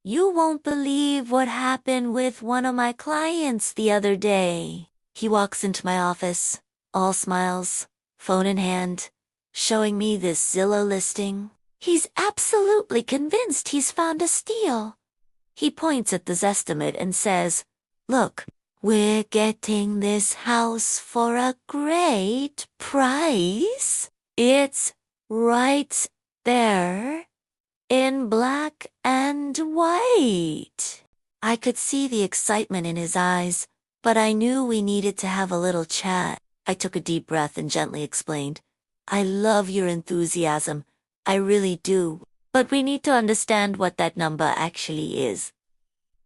You won't believe what happened with one of my clients the other day. He walks into my office, all smiles, phone in hand, showing me this Zillow listing. He's absolutely convinced he's found a steal. He points at the Zestimate and says, "Look, we're getting this house for a great price. It's right there in black and white." I could see the excitement in his eyes, but I knew we needed to have a little chat. I took a deep breath and gently explained, "I love your enthusiasm. I really do. But we need to understand what that number actually is."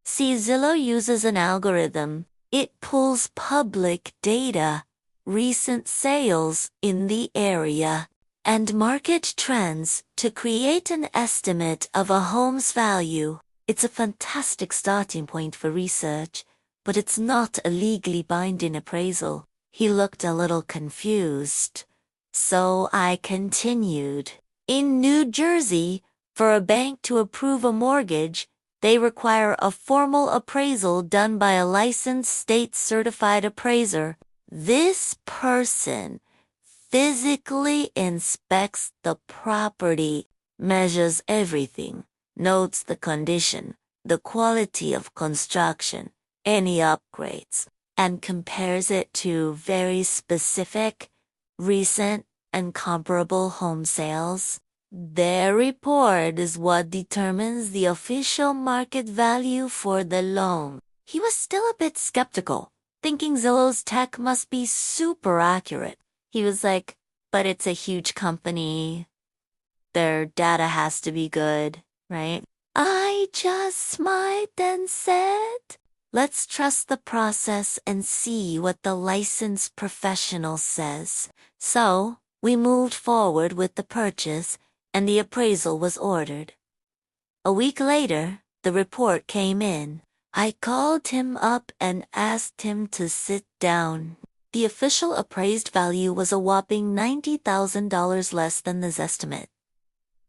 See, Zillow uses an algorithm. It pulls public data, recent sales in the area, and market trends to create an estimate of a home's value. It's a fantastic starting point for research, but it's not a legally binding appraisal. He looked a little confused. So I continued. In New Jersey, for a bank to approve a mortgage, they require a formal appraisal done by a licensed state-certified appraiser. This person physically inspects the property, measures everything, notes the condition, the quality of construction, any upgrades, and compares it to very specific, recent, and comparable home sales. Their report is what determines the official market value for the loan. He was still a bit skeptical, thinking Zillow's tech must be super accurate. He was like, "But it's a huge company. Their data has to be good, right?" I just smiled and said, "Let's trust the process and see what the licensed professional says." So, we moved forward with the purchase, and the appraisal was ordered. A week later, the report came in. I called him up and asked him to sit down. The official appraised value was a whopping $90,000 less than the estimate.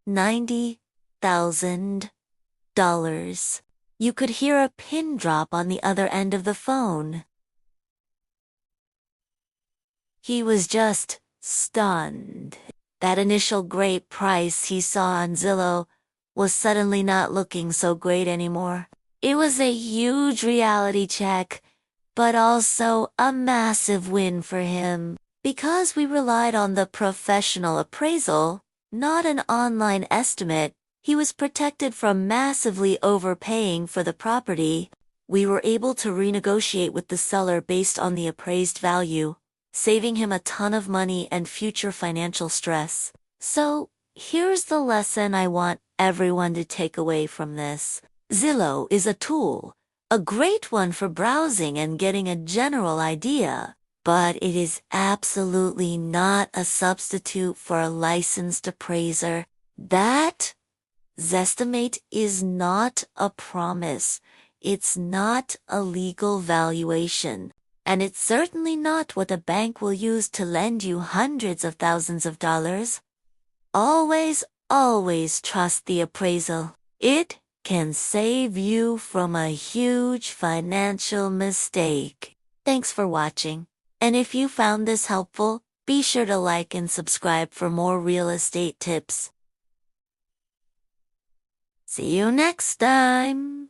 $90,000. You could hear a pin drop on the other end of the phone. He was just stunned. That initial great price he saw on Zillow was suddenly not looking so great anymore. It was a huge reality check, but also a massive win for him. Because we relied on the professional appraisal, not an online estimate, he was protected from massively overpaying for the property. We were able to renegotiate with the seller based on the appraised value, saving him a ton of money and future financial stress. So, here's the lesson I want everyone to take away from this. Zillow is a tool, a great one for browsing and getting a general idea, but it is absolutely not a substitute for a licensed appraiser. That Zestimate is not a promise. It's not a legal valuation. And it's certainly not what a bank will use to lend you hundreds of thousands of dollars. Always, always trust the appraisal. It can save you from a huge financial mistake. Thanks for watching. And if you found this helpful, be sure to like and subscribe for more real estate tips. See you next time.